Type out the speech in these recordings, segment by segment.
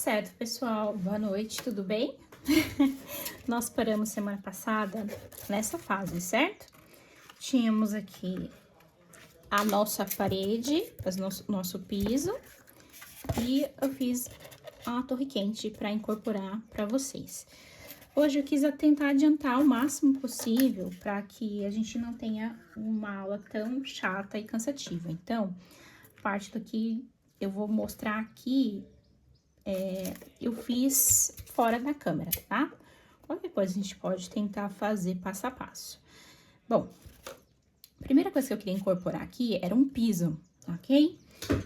certo, pessoal. Boa noite, tudo bem? Nós paramos semana passada nessa fase, certo? Tínhamos aqui a nossa parede, nosso piso, e eu fiz a torre quente para incorporar para vocês. Hoje eu quis tentar adiantar o máximo possível para que a gente não tenha uma aula tão chata e cansativa. Então, parte do que eu vou mostrar aqui, eu fiz fora da câmera, tá? Qualquer coisa a gente pode tentar fazer passo a passo. Bom, a primeira coisa que eu queria incorporar aqui era um piso, ok?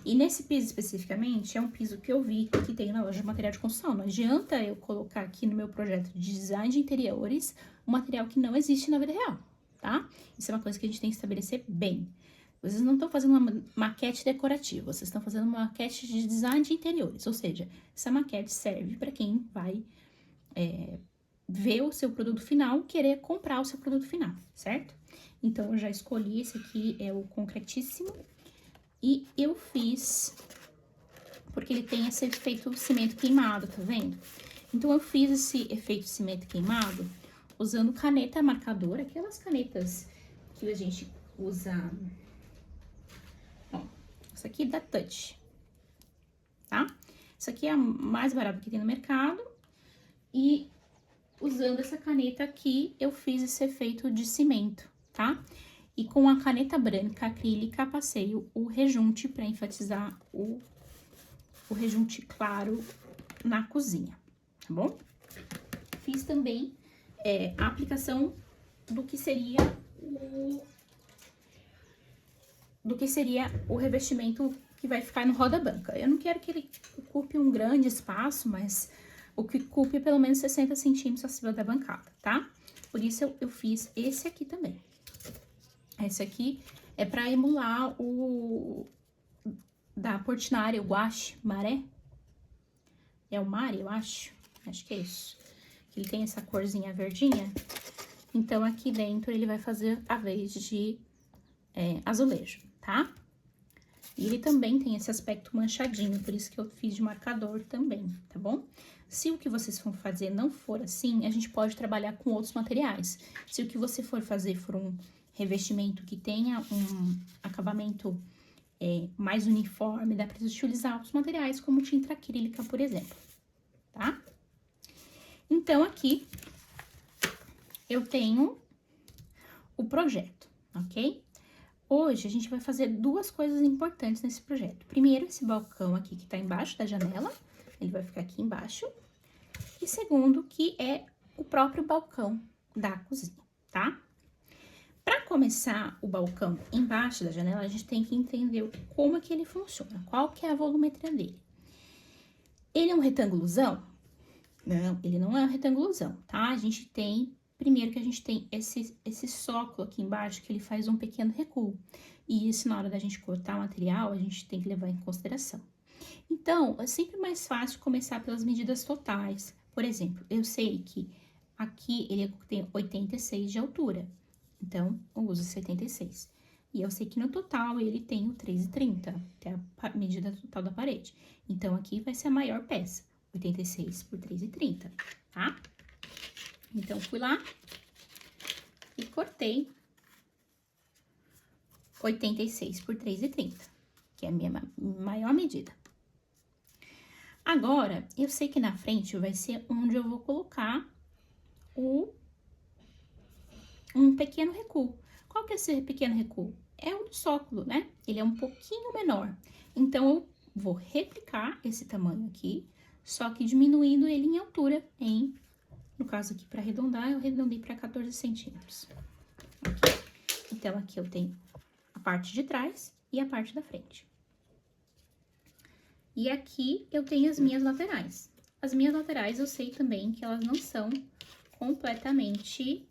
E nesse piso especificamente, é um piso que eu vi que tem na loja de material de construção. Não adianta eu colocar aqui no meu projeto de design de interiores um material que não existe na vida real, tá? Isso é uma coisa que a gente tem que estabelecer bem. Vocês não estão fazendo uma maquete decorativa, vocês estão fazendo uma maquete de design de interiores. Ou seja, essa maquete serve para quem vai ver o seu produto final, querer comprar o seu produto final, certo? Então, eu já escolhi, esse aqui é o concretíssimo. E eu fiz, porque ele tem esse efeito cimento queimado, tá vendo? Então, eu fiz esse efeito cimento queimado usando caneta marcadora, aquelas canetas que a gente usa. Ó, essa aqui da Touch, tá? Essa aqui é a mais barata que tem no mercado. E usando essa caneta aqui, eu fiz esse efeito de cimento, tá? E com a caneta branca acrílica, passei o rejunte para enfatizar o rejunte claro na cozinha, tá bom? Fiz também a aplicação do que seria o revestimento que vai ficar no roda-banca. Eu não quero que ele ocupe um grande espaço, mas o que ocupe pelo menos 60 centímetros acima da bancada, tá? Por isso eu fiz esse aqui também. Esse aqui é para emular o da Portinari, o Gouache Maré. É o Mari, eu acho. Acho que é isso. Ele tem essa corzinha verdinha. Então, aqui dentro ele vai fazer a vez de azulejo, tá? E ele também tem esse aspecto manchadinho, por isso que eu fiz de marcador também, tá bom? Se o que vocês vão fazer não for assim, a gente pode trabalhar com outros materiais. Se o que você for fazer for um revestimento que tenha um acabamento mais uniforme, dá pra utilizar outros materiais, como tinta acrílica, por exemplo, tá? Então, aqui eu tenho o projeto, ok? Hoje, a gente vai fazer duas coisas importantes nesse projeto. Primeiro, esse balcão aqui que tá embaixo da janela, ele vai ficar aqui embaixo. E segundo, que é o próprio balcão da cozinha, tá? Para começar o balcão embaixo da janela, a gente tem que entender como é que ele funciona, qual que é a volumetria dele. Ele é um retângulozão? Não, ele não é um retângulozão, tá? A gente tem, primeiro que a gente tem esse sócolo aqui embaixo, que ele faz um pequeno recuo. E isso, na hora da gente cortar o material, a gente tem que levar em consideração. Então, é sempre mais fácil começar pelas medidas totais. Por exemplo, eu sei que aqui ele tem 86 de altura. Então, eu uso 76. E eu sei que no total ele tem o 3,30, que é a medida total da parede. Então, aqui vai ser a maior peça, 86 por 3,30, tá? Então, fui lá e cortei 86 por 3,30, que é a minha maior medida. Agora, eu sei que na frente vai ser onde eu vou colocar um pequeno recuo. Qual que é esse pequeno recuo? É o do sócolo, né? Ele é um pouquinho menor. Então, eu vou replicar esse tamanho aqui, só que diminuindo ele em altura no caso aqui, para arredondar, eu arredondei para 14 centímetros. Okay? Então, aqui eu tenho a parte de trás e a parte da frente. E aqui eu tenho as minhas laterais. As minhas laterais eu sei também que elas não são completamente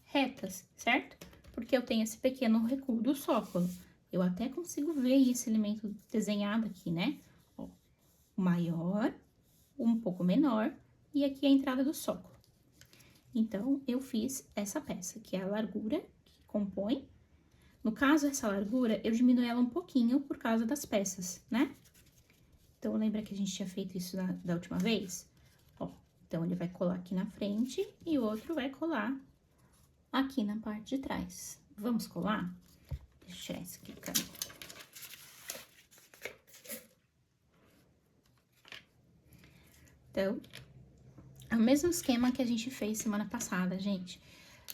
retas, certo? Porque eu tenho esse pequeno recuo do sócolo. Eu até consigo ver esse elemento desenhado aqui, né? Ó, maior, um pouco menor, e aqui a entrada do sócolo. Então, eu fiz essa peça, que é a largura que compõe. No caso, essa largura, eu diminuo ela um pouquinho por causa das peças, né? Então, lembra que a gente tinha feito isso da última vez? Ó, então, ele vai colar aqui na frente e o outro vai colar aqui na parte de trás. Vamos colar? Deixa eu tirar esse aqui do caminho. Então, é o mesmo esquema que a gente fez semana passada, gente.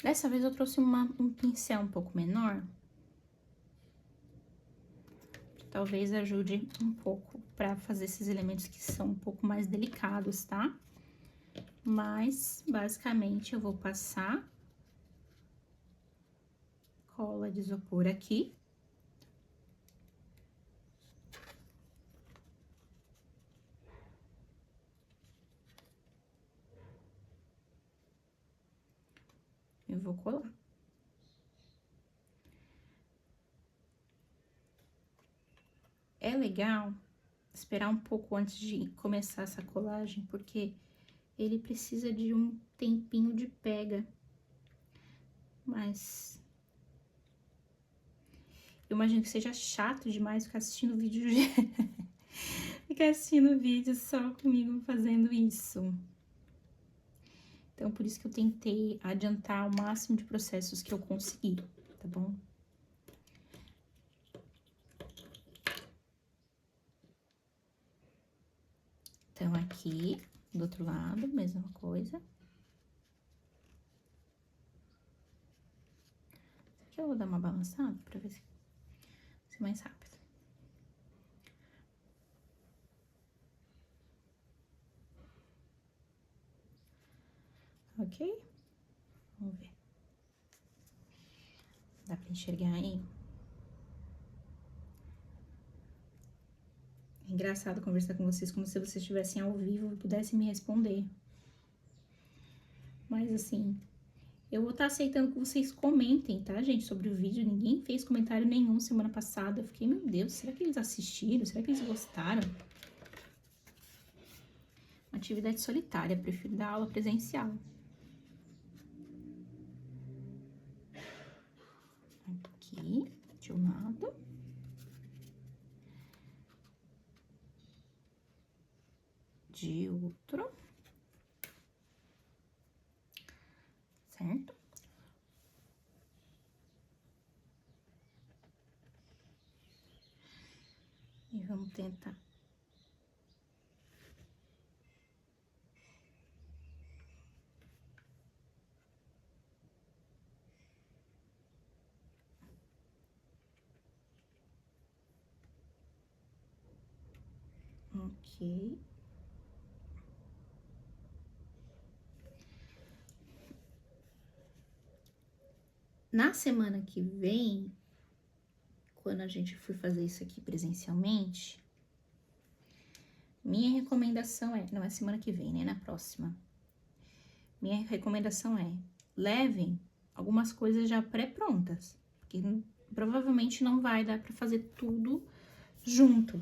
Dessa vez eu trouxe um pincel um pouco menor. Talvez ajude um pouco pra fazer esses elementos que são um pouco mais delicados, tá? Mas, basicamente, eu vou passar cola de isopor aqui. Eu vou colar. É legal esperar um pouco antes de começar essa colagem, porque ele precisa de um tempinho de pega. Mas eu imagino que seja chato demais ficar assistindo vídeo ficar assistindo vídeo só comigo fazendo isso. Então, por isso que eu tentei adiantar o máximo de processos que eu consegui, tá bom? Então, aqui, do outro lado, mesma coisa. Aqui eu vou dar uma balançada pra ver se é mais rápido. Ok? Vamos ver. Dá pra enxergar aí? É engraçado conversar com vocês como se vocês estivessem ao vivo e pudessem me responder. Mas, assim, eu vou estar aceitando que vocês comentem, tá, gente, sobre o vídeo. Ninguém fez comentário nenhum semana passada. Eu fiquei, meu Deus, será que eles assistiram? Será que eles gostaram? Uma atividade solitária, prefiro dar aula presencial. Aqui, de um lado. De outro. Certo? E vamos tentar. Ok. Na semana que vem, quando a gente for fazer isso aqui presencialmente, minha recomendação é, não é semana que vem, né, na próxima. Minha recomendação é, levem algumas coisas já pré-prontas, porque provavelmente não vai dar pra fazer tudo junto.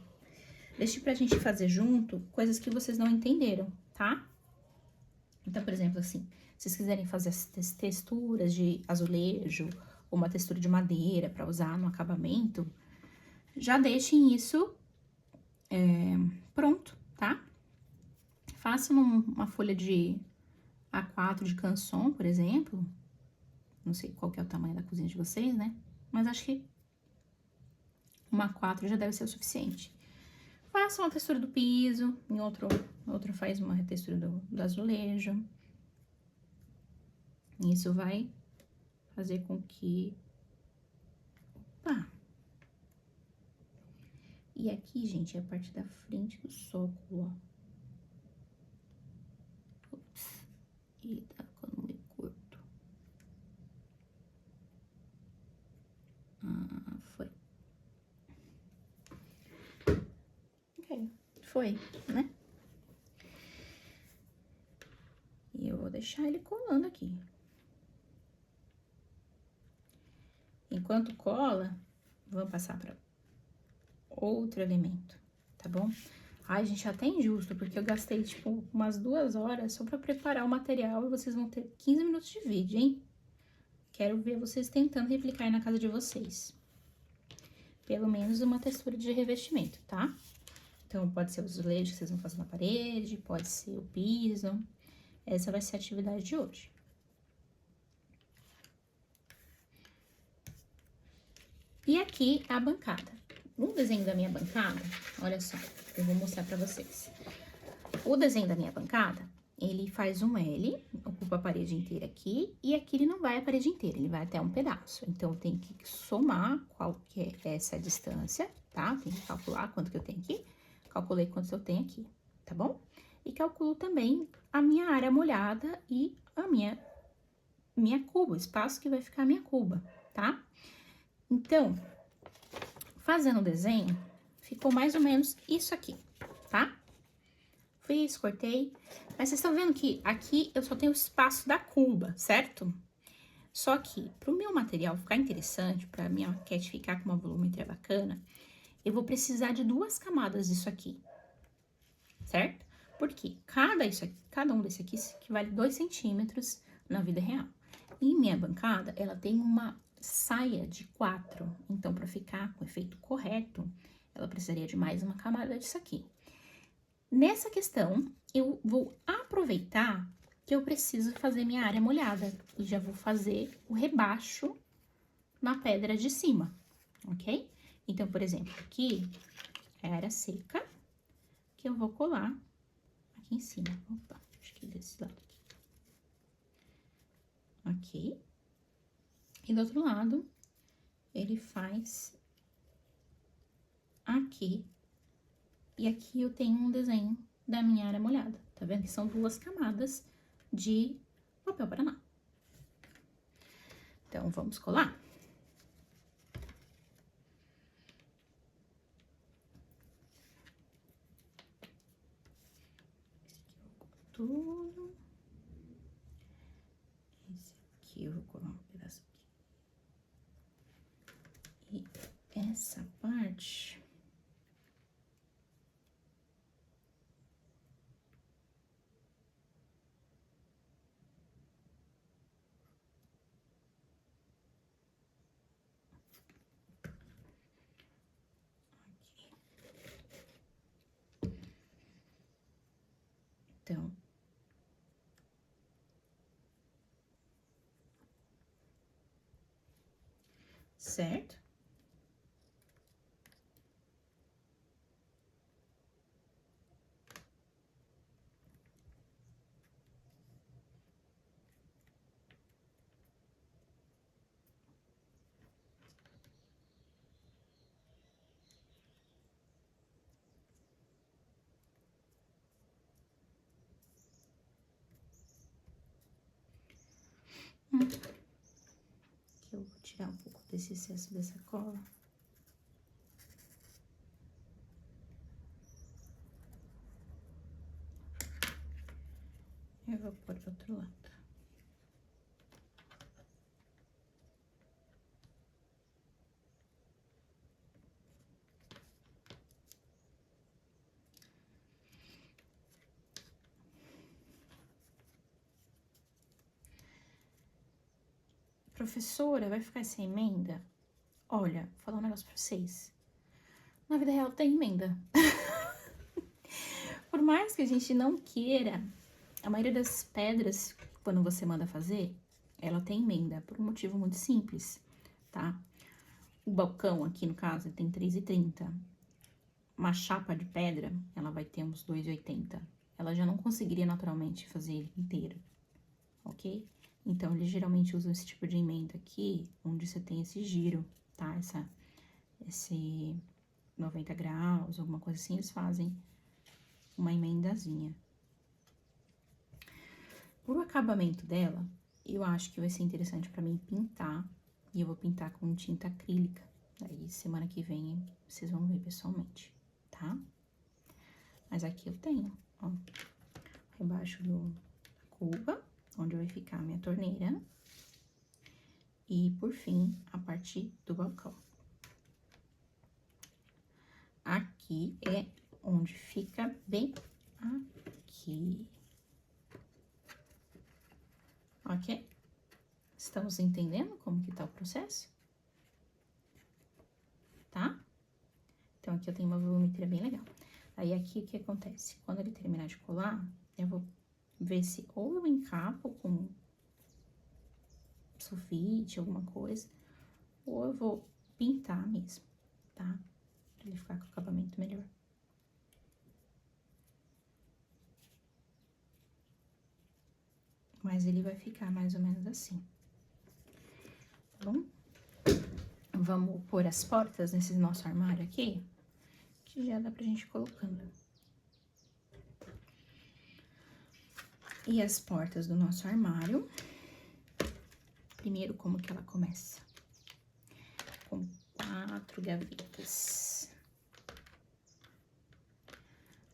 Deixe pra gente fazer junto coisas que vocês não entenderam, tá? Então, por exemplo, assim, se vocês quiserem fazer as texturas de azulejo ou uma textura de madeira pra usar no acabamento, já deixem isso pronto, tá? Façam uma folha de A4 de canson, por exemplo. Não sei qual que é o tamanho da cozinha de vocês, né? Mas acho que uma A4 já deve ser o suficiente. Faça uma textura do piso, em outro faz uma textura do azulejo. Isso vai fazer com que... Opa! E aqui, gente, é a parte da frente do sócolo, ó. Putz, e tá ficando meio curto. Ah, foi. Ok, foi, né? E eu vou deixar ele colando aqui. Enquanto cola, vamos passar para outro elemento, tá bom? Ai, gente, até injusto, porque eu gastei, tipo, umas 2 horas só pra preparar o material e vocês vão ter 15 minutos de vídeo, hein? Quero ver vocês tentando replicar aí na casa de vocês. Pelo menos uma textura de revestimento, tá? Então, pode ser os azulejos que vocês vão fazer na parede, pode ser o piso. Essa vai ser a atividade de hoje. E aqui a bancada. No desenho da minha bancada, olha só, eu vou mostrar pra vocês. O desenho da minha bancada, ele faz um L, ocupa a parede inteira aqui, e aqui ele não vai a parede inteira, ele vai até um pedaço. Então, eu tenho que somar qual que é essa distância, tá? Tem que calcular quanto que eu tenho aqui. Calculei quanto eu tenho aqui, tá bom? E calculo também a minha área molhada e a minha cuba, o espaço que vai ficar a minha cuba, tá? Então, fazendo o desenho, ficou mais ou menos isso aqui, tá? Fiz, cortei, mas vocês estão vendo que aqui eu só tenho o espaço da cuba, certo? Só que, pro meu material ficar interessante, pra minha maquete ficar com uma volumetria bacana, eu vou precisar de 2 camadas disso aqui, certo? Porque cada um desse aqui equivale 2 centímetros na vida real. E minha bancada, ela tem uma saia de 4, então para ficar com o efeito correto, ela precisaria de mais uma camada disso aqui. Nessa questão, eu vou aproveitar que eu preciso fazer minha área molhada e já vou fazer o rebaixo na pedra de cima, ok? Então, por exemplo, aqui é a área seca, que eu vou colar aqui em cima. Opa, acho que desse lado aqui. Ok. E do outro lado, ele faz aqui. E aqui eu tenho um desenho da minha área molhada. Tá vendo que são 2 camadas de papel paraná. Então, vamos colar? Tudo. Esse aqui eu vou colar um pedaço aqui. E essa parte... Então, certo? Aqui eu vou tirar um pouco desse excesso dessa cola. Eu vou pôr do outro lado. Professora, vai ficar sem emenda? Olha, vou falar um negócio pra vocês. Na vida real tem emenda. Por mais que a gente não queira, a maioria das pedras, quando você manda fazer, ela tem emenda, por um motivo muito simples, tá? O balcão aqui, no caso, tem 3,30. Uma chapa de pedra, ela vai ter uns 2,80. Ela já não conseguiria naturalmente fazer ele inteiro, ok? Então, eles geralmente usam esse tipo de emenda aqui, onde você tem esse giro, tá? Esse 90 graus, alguma coisa assim, eles fazem uma emendazinha. Pro acabamento dela, eu acho que vai ser interessante pra mim pintar, e eu vou pintar com tinta acrílica. Aí, semana que vem, vocês vão ver pessoalmente, tá? Mas aqui eu tenho, ó, embaixo da cuba, onde vai ficar a minha torneira. E, por fim, a parte do balcão. Aqui é onde fica bem aqui. Ok? Estamos entendendo como que tá o processo? Tá? Então, aqui eu tenho uma volumetria bem legal. Aí, aqui, o que acontece? Quando ele terminar de colar, eu vou ver se ou eu encapo com sulfite, alguma coisa, ou eu vou pintar mesmo, tá? Pra ele ficar com acabamento melhor. Mas ele vai ficar mais ou menos assim, tá bom? Vamos pôr as portas nesse nosso armário aqui, que já dá pra gente ir colocando. E as portas do nosso armário, primeiro, como que ela começa? Com 4 gavetas.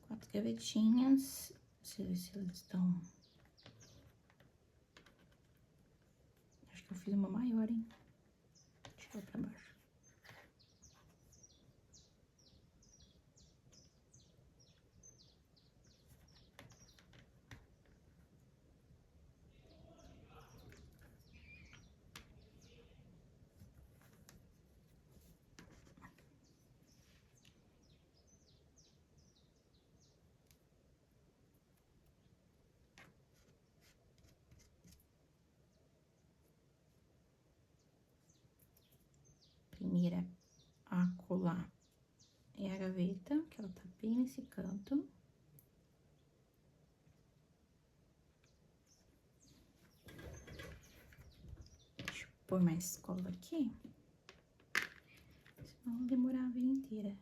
4 gavetinhas, deixa eu ver se elas estão... Acho que eu fiz uma maior, hein? Deixa eu pra baixo. Primeira a colar é a gaveta, que ela tá bem nesse canto. Deixa eu pôr mais cola aqui, senão vai demorar a vida inteira.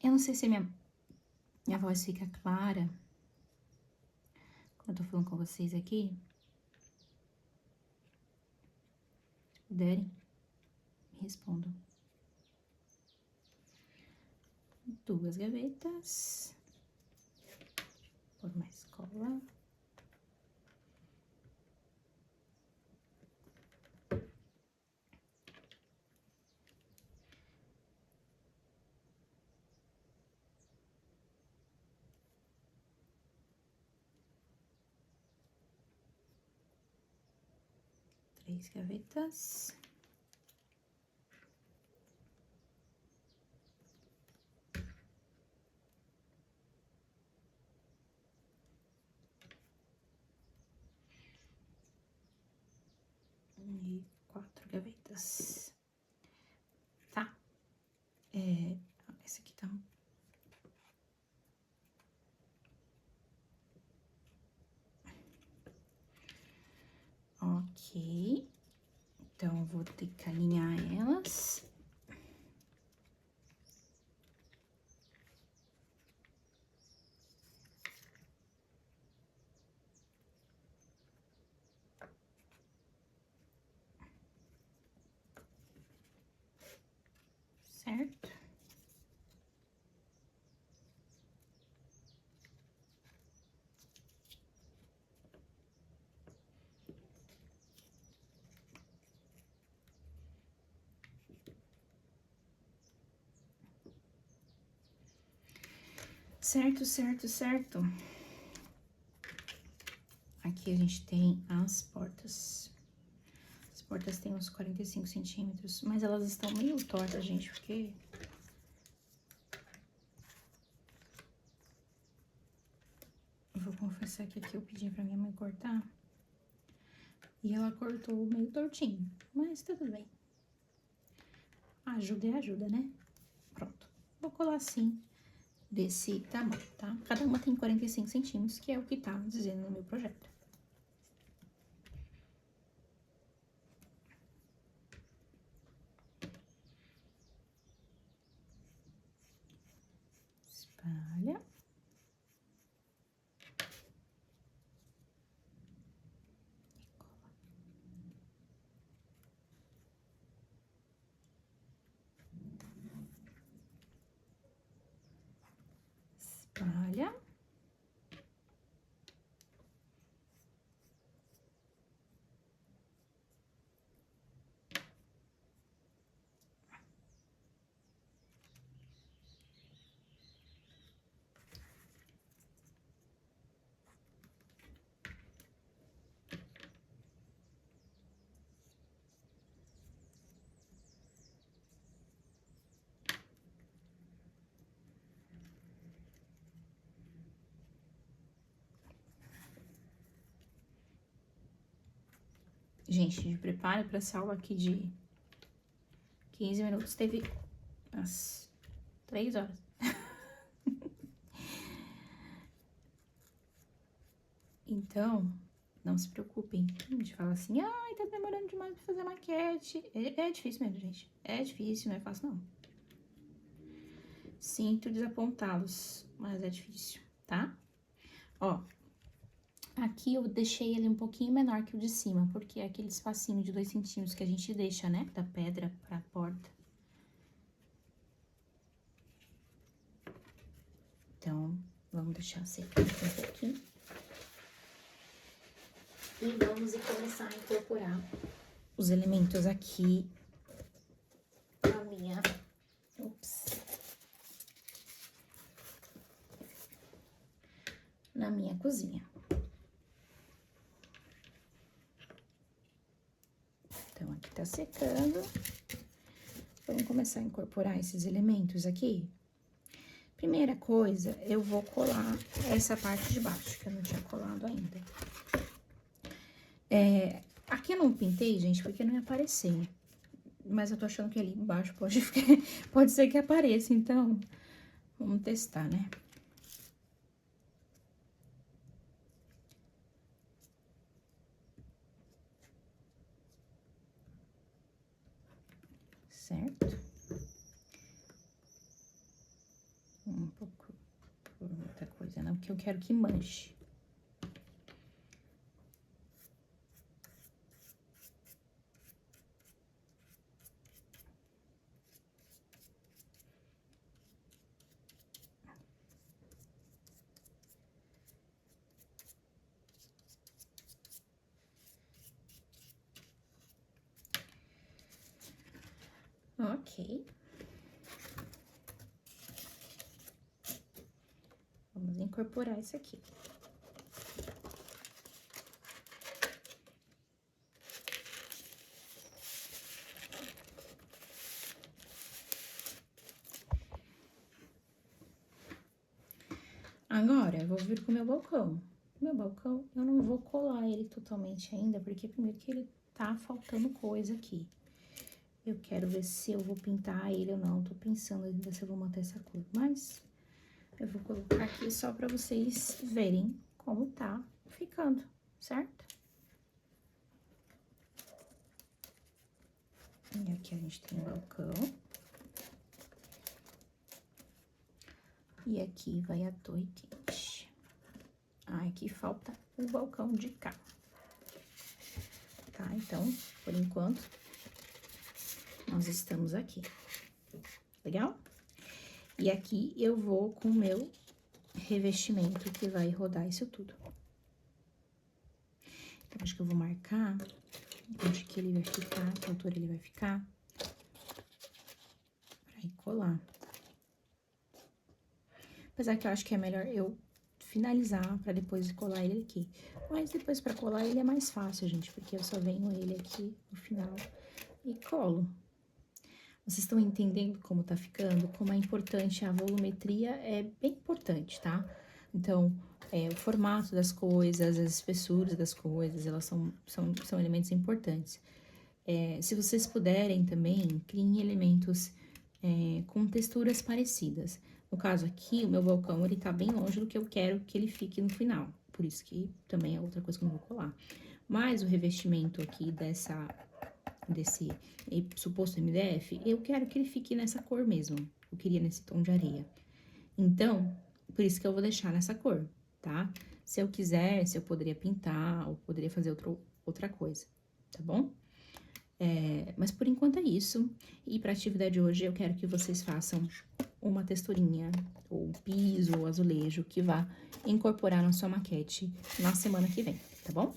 Eu não sei se minha voz fica clara quando eu tô falando com vocês aqui. Se puderem, me respondam. 2 gavetas. Por mais cola. Três gavetas. E 4 gavetas. Tá? Essa aqui tá... Ok. Então, vou ter que alinhar elas. Certo? Certo, certo, certo. Aqui a gente tem as portas. As portas têm uns 45 centímetros, mas elas estão meio tortas, gente, porque... Vou confessar que aqui eu pedi pra minha mãe cortar. E ela cortou meio tortinho, mas tudo bem. Ajuda é ajuda, né? Pronto. Vou colar assim, desse tamanho, tá? Cada uma tem 45 centímetros, que é o que tá dizendo no meu projeto. Espalha. Espalha. Gente, de preparo para essa aula aqui de 15 minutos, teve as 3 horas. Então, não se preocupem de falar assim, ai, tá demorando demais pra fazer maquete. É difícil mesmo, gente. É difícil, não é fácil, não. Sinto desapontá-los, mas é difícil, tá? Ó, aqui eu deixei ele um pouquinho menor que o de cima, porque é aquele espacinho de 2 centímetros que a gente deixa, né, da pedra pra porta. Então, vamos deixar secar um pouquinho. E vamos começar a incorporar os elementos aqui na minha... na minha cozinha. Então, aqui tá secando. Vamos começar a incorporar esses elementos aqui. Primeira coisa, eu vou colar essa parte de baixo, que eu não tinha colado ainda. Aqui eu não pintei, gente, porque não ia aparecer. Mas eu tô achando que ali embaixo pode ser que apareça, então vamos testar, né? Certo? Um pouco por outra coisa, não, porque eu quero que manche. Ok. Vamos incorporar isso aqui. Agora, eu vou vir pro meu balcão. Meu balcão, eu não vou colar ele totalmente ainda, porque primeiro que ele tá faltando coisa aqui. Eu quero ver se eu vou pintar ele ou não, tô pensando ainda se eu vou manter essa cor, mas eu vou colocar aqui só pra vocês verem como tá ficando, certo? E aqui a gente tem o balcão. E aqui vai a torre quente. Ah, aqui falta o balcão de cá. Tá, então, por enquanto, nós estamos aqui. Legal? E aqui eu vou com o meu revestimento que vai rodar isso tudo. Então, acho que eu vou marcar onde que ele vai ficar, que altura ele vai ficar, pra ir colar. Apesar que eu acho que é melhor eu finalizar pra depois colar ele aqui. Mas depois pra colar ele é mais fácil, gente, porque eu só venho ele aqui no final e colo. Vocês estão entendendo como tá ficando? Como é importante a volumetria, é bem importante, tá? Então, o formato das coisas, as espessuras das coisas, elas são elementos importantes. Se vocês puderem também, criem elementos com texturas parecidas. No caso aqui, o meu balcão, ele tá bem longe do que eu quero que ele fique no final. Por isso que também é outra coisa que eu não vou colar. Mas o revestimento aqui desse suposto MDF, eu quero que ele fique nessa cor mesmo. Eu queria nesse tom de areia. Então, por isso que eu vou deixar nessa cor, tá? Se eu quisesse, eu poderia pintar, ou poderia fazer outra coisa, tá bom? Mas por enquanto é isso. E pra atividade hoje, eu quero que vocês façam uma texturinha, ou piso, ou azulejo, que vá incorporar na sua maquete na semana que vem, tá bom?